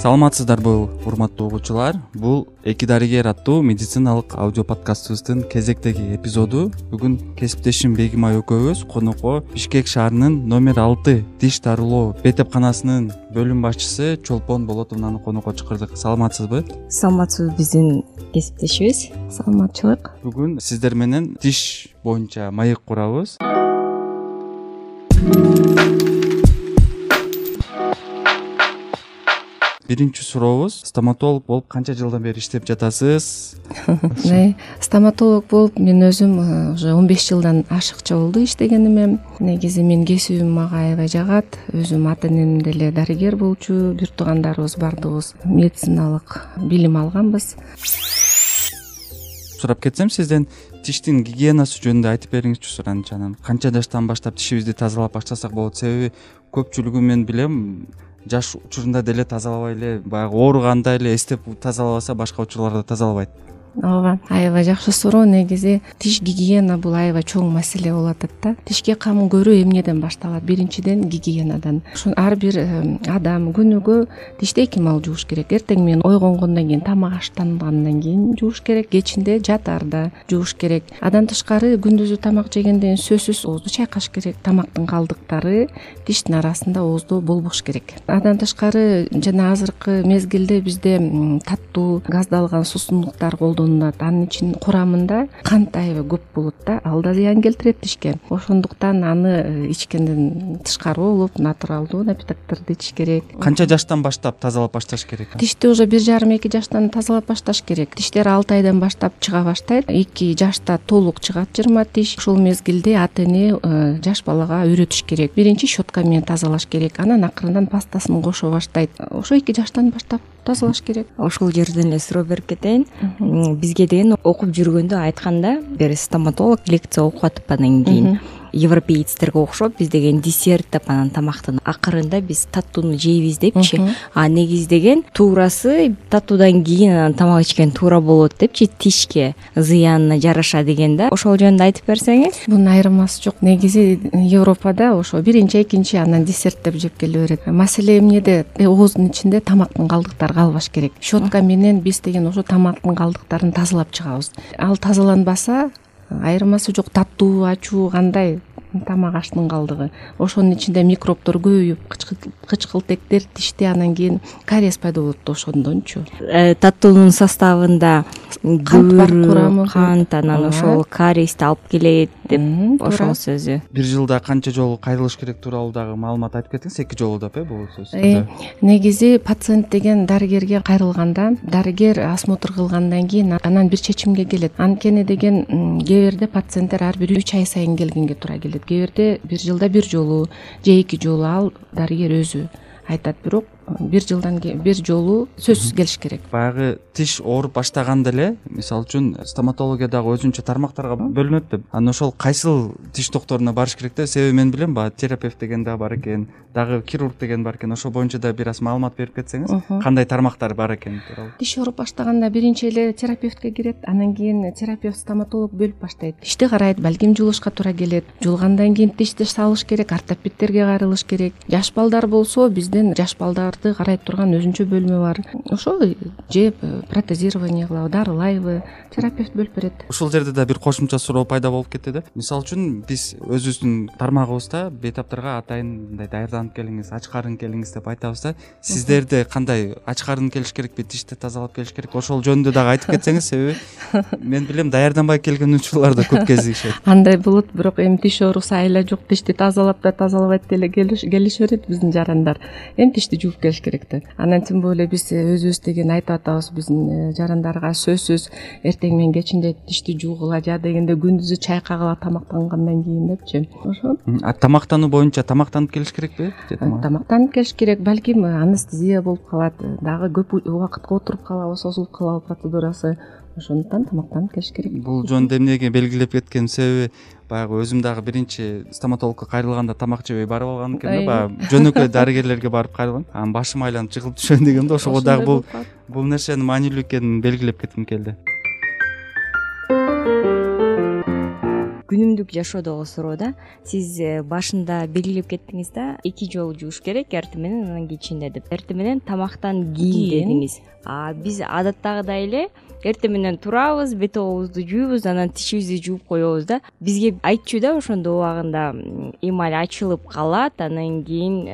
Саламатсыздарбы урматтуу угуучулар. Бул эки дарыгер аттуу медициналык аудио подкастыбыздын кезектеги эпизоду. Бүгүн кесиптешим Бегимай экөөбүз конокко Бишкек шаарынын номер 6 тиш дарылоо бетепканасынын бөлүм башчысы Чолпон Болотовнаны конокко чакырдык. Саламатсызбы? Саламатсызбы биздин кесиптешибиз. Саламатчылык. Бүгүн сиздер менен тиш боюнча маек курабыз. Биринчи сурообуз, стоматолог болуп канча жылдан бери иштеп жатасыз? Стоматолог болуп мен өзүм уже 15 жылдан ашыкча болду иштегениме. Негизи мен кесибим мага аябай жагат. Өзүм ата-энем деле дарыгер болчу, бир туугандарыбыз бардыгыбыз медициналык билим алганбыз. Сурап кетсем сизден тиштин гигиенасы жөнүндө айтып бериңизчи суранчанан. Канча жаштан баштап тишибизди тазалап баштасак болот? Себеби көпчүлүгү мен билем жаш учурунда деле тазалабай эле, баягы ооруганда эле эстеп тазалабаса башка учурларда тазалабайт. Ооба, аябай жакшы суроо. Негизи тиш гигиена бул аябай чоң маселе болуп атат да. Тишке кам көрүү эмнеден башталат? Биринчиден гигиенадан. Ошо ар бир адам күнүгө тишти 2 мал жууш керек. Эртең менен ойгонгондон кийин, тамак аштангандан кийин жууш керек, кечинде жатаарда жууш керек. Андан тышкары күндүзү тамак жегенден сөзсүз оозду чайкаш керек. Тамактын калдыктары тиштин арасында ооздо болбош керек. Андан тышкары жана азыркы мезгилде бизде таттуу газдалган суусундуктар колдонулат. Анын ичинин курамында кант аябай көп болот да, ал да зыян келтирет тишке. Ошондуктан аны ичкенден тышкары болуп, натуралдуу напитокторду ичиш керек. Канча жаштан баштап тазалап башташ керек? Тишти уже 1,5-2 жаштан тазалап башташ керек. Тиштер 6 айдан баштап чыга баштайт. 2 жашта толук чыгат 20 тиш. Ошол мезгилде ата-эне жаш балага үйрөтүш керек. Биринчи щетка менен тазалаш керек. Анан акырындан пастасын кошо баштайт. Ошо 2 жаштан баштап тазалаш керек. Ошол жерден эле суроо берип кетейин. Бизге деген окуп жүргөндө айтканда, бир стоматолог лекция окуп атып анан кийин европейцтерге окшоп биз деген десерт деп анан тамактын акырында биз таттууну жейбиз депчи. А негизи деген туурасы таттуудан кийин анан тамак ичкен туура болот депчи, тишке зыянына жараша деген да. Ошол жөнүндө айтып берсеңиз. Бунун айырмасы жок. Негизи Европада ошо биринчи, экинчи анан десерт деп жеп келе берет. Маселе эмнеде? Ооздун ичинде тамактын калдыктары калбаш керек. Щетка менен биз деген ошо тамактын калдыктарын тазалап чыгабыз. Ал тазаланбаса айырмасы жок. Таттуу, ачуу кандай тамак аштын калдыгы. Ошонун ичинде микробдор көбөйүп, кычкылтектер тишти, анан кийин кариес пайда болот ошондончу. Таттуунун составында кант бар, курамы кант, анан ошол кариести алып келет деп ошол сөзү. Бир жылда канча жолу кайрылыш керек тууралуу дагы маалымат айтып кетиңиз. 2 жолу деп бул сөз. Негизи пациент деген дарыгерге кайрылганда, дарыгер осмотр кылгандан кийин анан бир чечимге келет. Анткени деген кээ бирде пациенттер ар бир 3 ай сайын келгенге туура келет. Кээ бирде бир жылда 1 жолу же 2 жолу ал дарыгер өзү айтат. Бирок 1 жылдан бир жолу сөзсүз келиш керек. Баягы тиш ооруп баштаганда эле, мисалы үчүн стоматология дагы өзүнчө тармактарга бөлүнөт деп. Анан ошол кайсыл тиш докторуна барыш керек деп? Себеби мен билем, баягы терапевт деген да бар экен, дагы хирург деген бар экен. Ошол боюнча да бир аз маалымат берип кетсеңиз, кандай тармактар бар экени тууралуу. Тиш ооруп баштаганда биринчи эле терапевтке кирет, анан кийин терапевт стоматолог бөлүп баштайт. Тишти карайт, балким жуулушка туура келет. Жуулгандан кийин тишти салыш керек, ортопедтерге кайрылыш керек. Жаш балдар болсо биздин жаш балдарды карайт турган өзүнчө бөлмө бар. Ошо жеп протезирование кылабы, дарылайбы, терапевт бөлүп берет. Ушул жерде да бир кошумча суроо пайда болуп кетти да. Мисалы үчүн биз өзүбүздүн тармагыбызда бейтаптарга атайын мындай даярданып келиңиз, ачкарын келиңиз деп айтабыз да. Сиздерде кандай ачкарын келиш керекпи, тишти тазалап келиш керек? Ошол жөнүндө дагы айтып кетсеңиз, себеби мен билем даярданбай келген учурларда көп кездешет. Андай болот, бирок эми тиш ооруса айла жок, тишти тазалап да тазалабайт деле келишет биздин жарандар. Эми тишти жууп келиш керек. Анан тим более биз өзүбүз деген айтып атабыз биздин жарандарга, сөзсүз эртең менен кечинде тишти жуугула, жа дегенде күндүзү чайкагыла тамактангандан кийин депчи. Ошо. Тамактануу боюнча тамактанып келиш керекпи? Тамактанып келиш керек. Балким анестезия болуп калат, дагы көп убакытка отуруп калабы, созулуп калабы процедурасы. Ошондуктан тамактанып келиш керек. Бул жөнүндө эмнеге белгилеп кеткеним себеби баягы өзүм дагы биринчи стоматологко кайрылганда тамак жебей барып алган экен да, баягы жөнөкөй дарыгерлерге барып кайрылган. Анан башым айланып жыгылып түшөм дегенде ошого дагы бул нерсенин маанилүү экенин белгилеп кетким келди. күнүмдүк жашоодогу суроо да. Сиз башында белгилеп кеттиңиз да, 2 жолу жууш керек, эртең менен анан кечинде деп. Эртең менен тамактан кийин дедиңиз. Биз адаттагыдай эле эртең менен турабыз, бет ообузду жуйбуз, анан тишибизди жууп коебуз да. Бизге айтчу да, ошондо убагында эмаль ачылып калат, анан кийин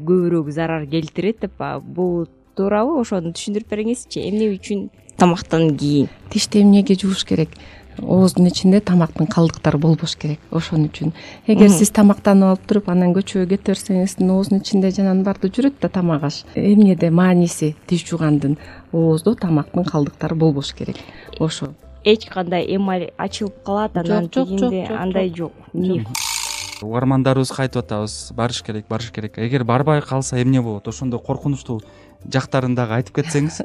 көбүрөөк зарар келтирет деп. Бул туурабы? Ошону түшүндүрүп бериңизчи. Эмне үчүн тамактан кийин тишти эмнеге жууш керек? Ооздун ичинде тамактын калдыктары болбош керек. Ошон үчүн эгер сиз тамактанып алып туруп анан көчөгө кете берсеңиз, ооздун ичинде жананын баарды жүрөт да тамак аш. Эмнеде мааниси тиш жуугандын? Ооздо тамактын калдыктары болбош керек. Ошо. Эч кандай эмаль ачылып калат, анан тигинде андай жок. Угармандарыбызга айтып атабыз, барыш керек. Эгер барбай калса эмне болот? Ошондой коркунучтуу жактарын дагы айтып кетсеңиз.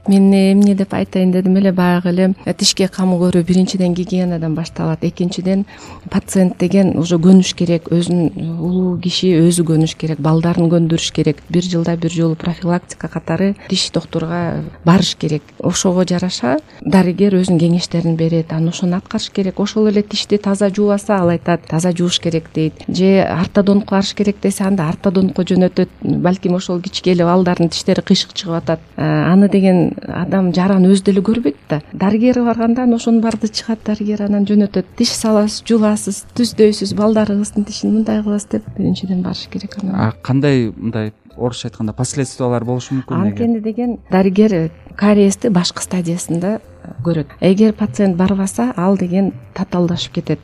Мен эмне деп айтайын дедим эле, баягы эле тишке камы көрүү биринчиден гигиенадан башталат. Экинчиден пациент деген уже көнүш керек, өзүн улуу киши өзү көнүш керек, балдарын көндүрүш керек. Бир жылда бир жолу профилактика катары тиш доктурга барыш керек. Ошого жараша дарыгер өзүнүн кеңештерин берет, анан ошону аткарыш керек. Ошол эле тишти таза жуубаса, ал айтат, таза жууш керек дейт. Же ортодонтко барыш керек десе, анда ортодонтко жөнөтөт. Балким ошол кичкеле балдардын тиштери кыйшык чыгып атат. Аны деген адам жаран өзү деле көрбөйт да. Дарыгерге барганда ошонун баарды чыгат, дарыгер анан жөнөтөт. Тиш саласыз, жубасыз, түздөйсүз, балдарыңыздын тишин мындай кыласыз деп биринчиден барыш керек. Кандай мындай орусча айтканда последствиялар болушу мүмкүн? Анткени деген дарыгер кариести башкы стадиясында көрөт. Эгер пациент барбаса, ал деген татаалдашып кетет.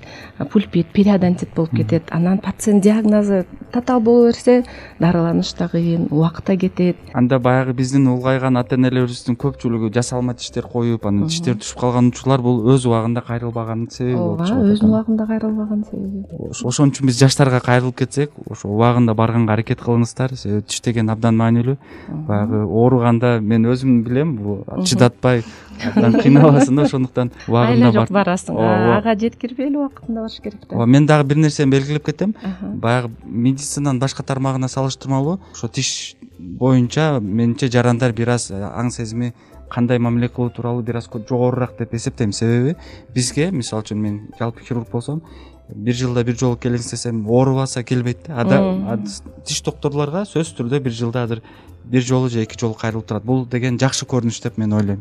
Пульпит, периодонтит болуп кетет. Анан пациент диагнозу татаал боло берсе, дарыланыш да кыйын, убакыт да кетет. Анда баягы биздин улгайган ата-энелерибиздин көпчүлүгү жасалма тиштер коюп, анан тиштер түшүп калган учурлар бул өз убагында кайрылбаганын себеби болуп чыгат. Ооба, өзүнүн убагында кайрылбаган себеби. Ошон үчүн биз жаштарга кайрылып кетсек, ошо убагында барганга аракет кылыңыздар. Себеби тиш деген абдан маанилүү. Баягы ооруганда мен өзүм билем, бул чыдатпай абдан кыйналасың да, ошондуктан убагында барасың. Ага жеткирбейли, убакытында барыш керек да. Мен дагы бир нерсени белгилеп кетем. Баягы медицинанын башка тармагына салыштырмалуу, ошо тиш боюнча менимче жарандар бир аз аң сезими кандай мамиле кылуу тууралуу бир аз жогорураак деп эсептейм. Себеби бизге, мисалы үчүн мен жалпы хирург болсом, бир жылда бир жолу келиңиз десем, оорубаса келбейт да. Тиш докторлорго сөзсүз түрдө бир жылда бир жолу же 2 жолу кайрылып турат. Бул деген жакшы көрүнүш деп мен ойлойм.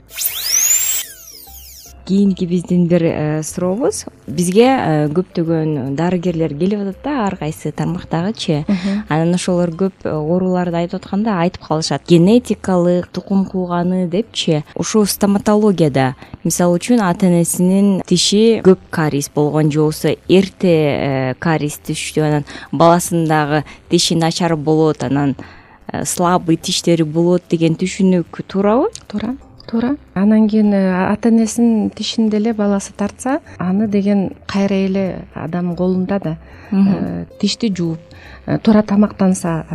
Кийинки биздин бир сурообуз. Бизге көптөгөн дарыгерлер келип атат да, ар кайсы тармактагычы. Анан ошолор көп ооруларды айтып атканда айтып калышат. Генетикалык, тукум кууганы депчи. Ошо стоматологияда, мисалы үчүн ата-энесинин тиши көп кариес болгон же болбосо эрте кариес түштү, анан баласындагы тиши начар болот, анан слабый тиштери болот деген түшүнүк туурабы? Туура. Анан кийин ата-энесинин тишин деле баласы тартса, аны деген кайра эле адамдын колунда да. Тишти жууп, туура тамактанса,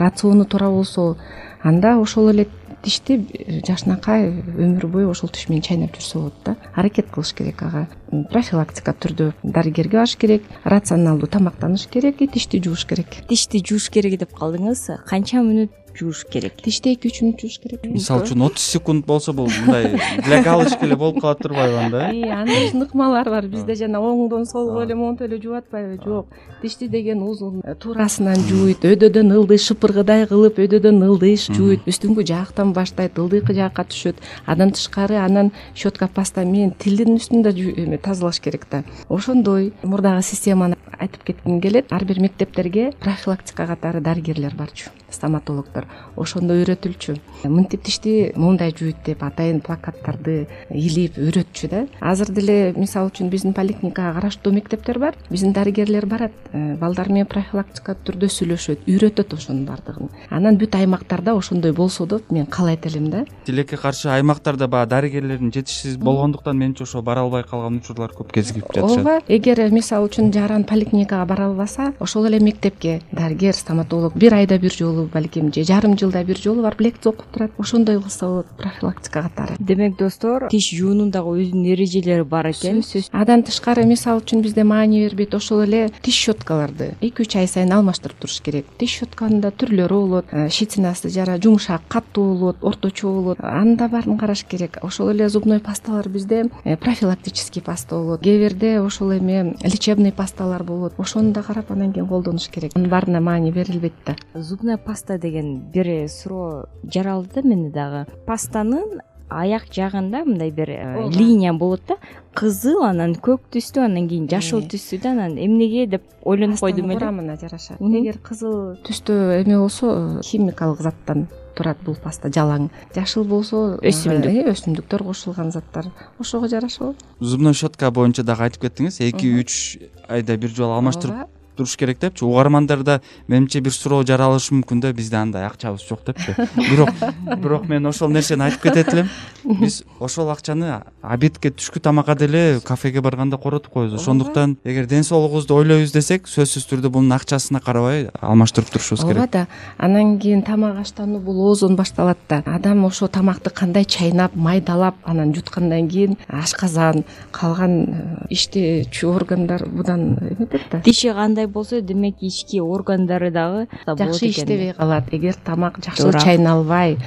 рациону туура болсо, анда ошол эле тишти жашынакай өмүр бою ошол тиш менен чайнап жүрсө болот да. Аракет кылыш керек ага. Профилактика түрдө дарыгерге барыш керек, рационалдуу тамактаныш керек, тишти жууш керек. Тишти жууш керек деп калдыңыз. Канча мүнөт жууш керек? Тишти 2-3 мүнөт жууш керек. Мисалы үчүн 30 секунд болсо бул мындай для галочки эле болуп калат турбайбы анда? Анын үчүн ыкмалар бар. Бизде жана оңдон солго эле монтип эле жууп атпайбы? Жок. Тишти деген узун, туурасынан жууйт, өйдөдөн ылдый шыпыргыдай кылып, өйдөдөн ылдый жууйт, үстүңкү жаактан баштайт, ылдыйкы жаакка түшөт. Андан тышкары анан щетка паста менен тилдин үстүн да тазалаш керек да. Ошондой мурдагы системаны айтып кетким келет. Ар бир мектептерге профилактика катары дарыгерлер барчу, стоматологдор. Ошондо үйрөтүлчү. Мынтип тишти мындай жууйт деп атайын плакаттарды илип үйрөтчү да. Азыр деле мисалы үчүн биздин поликлиникага караштуу мектептер бар. Биздин дарыгерлер барат, балдар менен профилактика түрдө сүйлөшөт, үйрөтөт ошонун бардыгын. Анан бүт аймактарда ошондой болсо деп мен каалайт элем да. Тилекке каршы аймактарда баягы дарыгерлердин жетишсиз болгондуктан менимче ошо бара албай калган учурлар көп кезигип жатышат. Ооба, эгер мисалы үчүн жаран поликлиникага поликлиникага бара албаса, ошол эле мектепке дарыгер, стоматолог бир айда бир жолу, балким же жарым жылда бир жолу барып лекция окуп турат. Ошондой кылса болот, профилактика катары. Демек достор, тиш жуунун дагы өзүнүн эрежелери бар экен. Андан тышкары, мисалы үчүн бизде маани бербейт, ошол эле тиш щеткаларды 2-3 ай сайын алмаштырып туруш керек. Тиш щетканын да түрлөрү болот, шицинасы жара жумшак, катуу болот, орточо болот. Анда баарын караш керек. Ошол эле зубной пасталар бизде профилактический паста болот. Кээ бирде ошол эми лечебный пасталар болот. Ошону да карап анан кийин колдонуш керек. Анын баарына маани берилбейт да. Зубная паста деген бир суроо жаралды да мени дагы. Пастанын аяк жагында мындай бир линия болот да, кызыл, анан көк түстүү, анан кийин жашыл түстүү да, анан эмнеге деп ойлонуп койдум эле. Курамына жараша. Эгер кызыл түстүү эме болсо, химикалык заттан турат бул паста, жалаң. Жашыл болсо өсүмдүктөр кошулган заттар. Ошого жараша болот. Зубной щетка боюнча дагы айтып кеттиңиз, 2-3 айда бир жолу алмаштырып туруш керек депчи. Угармандарда менимче бир суроо жаралышы мүмкүн да, бизде андай акчабыз жок депчи. Бирок мен ошол нерсени айтып кетет элем. Биз ошол акчаны обедке, түшкү тамакка деле кафеге барганда коротуп коебуз. Ошондуктан эгер ден соолугубузду ойлойбуз десек, сөзсүз түрдө бунун акчасына карабай алмаштырып турушубуз керек. Ооба да. Анан кийин тамак аштануу бул оозон башталат да. Адам ошо тамакты кандай чайнап, майдалап, анан жуткандан кийин ашказан, калган иштечү органдар будан эметет да. Тиши кандай болсо, демек ички органдары дагы жакшы иштебей калат. Эгер тамак жакшы чайналбай,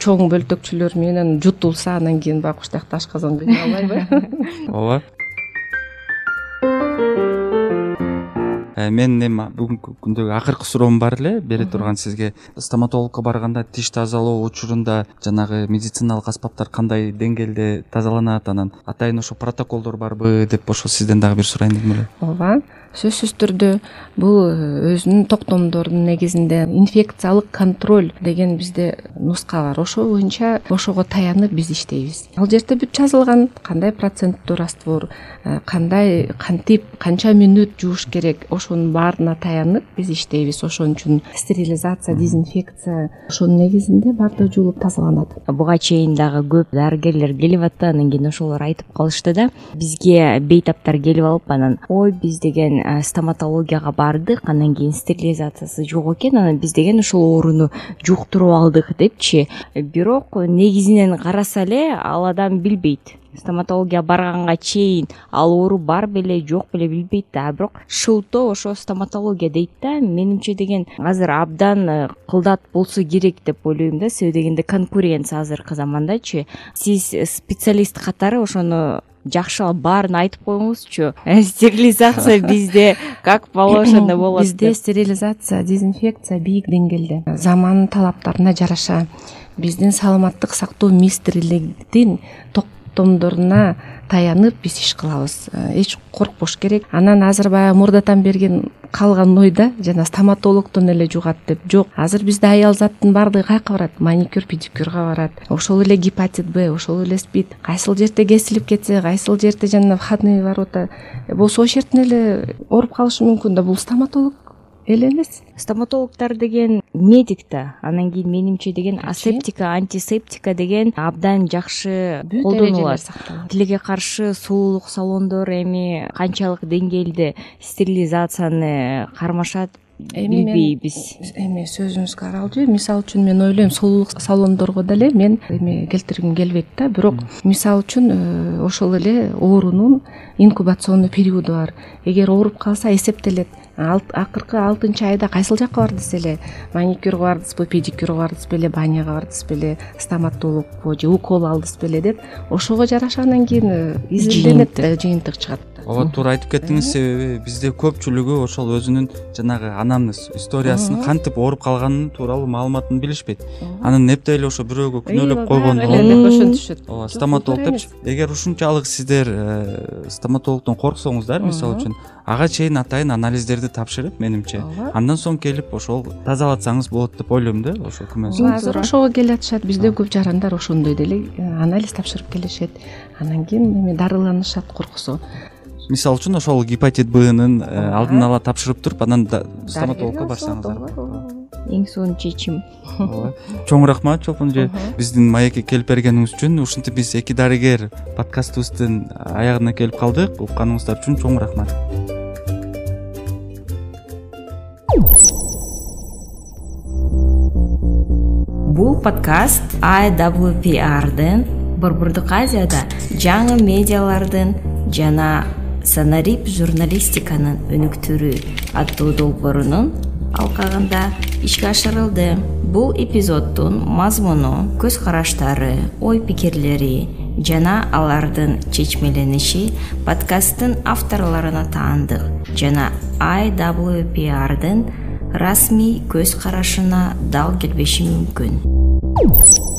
чоң бөлтөкчүлөр менен жутулса, анан кийин байкуш тиякта ашказан кыйналбайбы? Ооба. Мен бүгүнкү күндөгү акыркы суроом бар эле, бере турган сизге. Стоматологко барганда тиш тазалоо учурунда жанагы медициналык аспаптар кандай деңгээлде тазаланат, анан атайын ошо протоколдор барбы деп ошо сизден дагы бир сурайын дегим эле. Ооба. Сөзсүз түрдө бул өзүнүн токтомдордун негизинде инфекциялык контроль деген бизде нуска бар. Ошо боюнча ошого таянып биз иштейбиз. Ал жерде бүт жазылган, кандай проценттүү раствор, кандай, кантип, канча мүнөт жууш керек, ошонун баарына таянып биз иштейбиз. Ошон үчүн стерилизация, дезинфекция ошонун негизинде баардыгы жуулуп тазаланат. Буга чейин дагы көп дарыгерлер келип атты, анан кийин ошолор айтып калышты да, бизге бейтаптар келип алып, анан ой биз деген стоматологияга бардык, анан кийин стерилизациясы жок экен, анан биз деген ошол ооруну жуктуруп алдык депчи. Бирок негизинен караса эле ал адам билбейт. Стоматология барганга чейин ал оору бар беле, жок беле билбейт да. Бирок шылтоо ошо стоматология дейт да. Менимче деген азыр абдан кылдат болсо керек деп ойлойм да. Себеби дегенде конкуренция азыркы замандачы. Сиз специалист катары ошону жакшылап баарын айтып коюңузчу. Стерилизация бизде как положено болот? Бизде стерилизация, дезинфекция бийик деңгээлде. Заманын талаптарына жараша биздин саламаттык сактоо министрлигинин токтомдоруна таянып биз иш кылабыз. Эч коркпош керек. Анан азыр баягы мурдатан берген калган ойда жана стоматологдон эле жугат деп жок. Азыр бизде аял заттын баардыгы кайка барат? Маникюр, педикюрга барат. Ошол эле гепатит Б, ошол эле СПИД. Кайсыл жерде кесилип кетсе, кайсыл жерде жана входные ворота болсо ошол жерден эле ооруп калышы мүмкүн да. Бул стоматолог эле эмес. Стоматологдор деген медик да. Анан кийин менимче деген асептика, антисептика деген абдан жакшы колдонулат. Тилге каршы сулуулук салондор эми канчалык деңгээлде стерилизацияны кармашат билбейбиз. Эми сөзүңүзгө аралжуу. Мисалы үчүн мен ойлойм, сулуулук салондорго деле мен эми келтиргим келбейт да. Бирок мисалы үчүн ошол эле оорунун инкубационный периоду бар. Эгер ооруп калса эсептелет. Акыркы 6-айда кайсыл жакка бардыңыз эле? Маникюрга бардыңызбы, педикюрга бардыңызбы эле, баняга бардыңызбы эле, стоматологго же укол алдыңызбы эле деп ошого жараша анан кийин изилденет, жыйынтык чыгат. Ооба, туура айтып кеттиңиз. Себеби бизде көпчүлүгү ошол өзүнүн жанагы анамнез историясын, кантип ооруп калганын тууралуу маалыматын билишпейт. Анан эптей эле ошо бирөөгө күнөөлөп койгондо ошентишет. Ооба, стоматолог депчи. Эгер ушунчалык сиздер стоматологдон корксоңуздар, мисалы үчүн, ага чейин атайын анализдерди тапшырып, менимче, андан соң келип ошол тазалатсаңыз болот деп ойлойм да. Ошо күмөнсүз. Азыр ошого келатышат. Бизде көп жарандар ошондой деле анализ тапшырып келишет. Анан кийин эми дарыланышат корксо. Мисалы үчүн ошол гепатит Б'нын алдын ала тапшырып туруп, анан стоматологко барсаңыздар. Эң сонун чечим. Чоң рахмат Чолпон эже, биздин маекке келип бергениңиз үчүн. Ушинтип биз эки дарыгер подкастыбыздын аягына келип калдык. Укканыңыздар үчүн чоң рахмат. Бул подкаст IWPR'дын Борбордук Азияда жаңы медиалардын жана санарип журналистиканын өнүктүрүү аттуу долбоорунун алкагында ишке ашырылды. Бул эпизоддун мазмуну, көз караштары, ой пикирлери жана алардын чечмелениши подкасттын авторлоруна таандык жана IWPR'дын расмий көз карашына дал келбеши мүмкүн.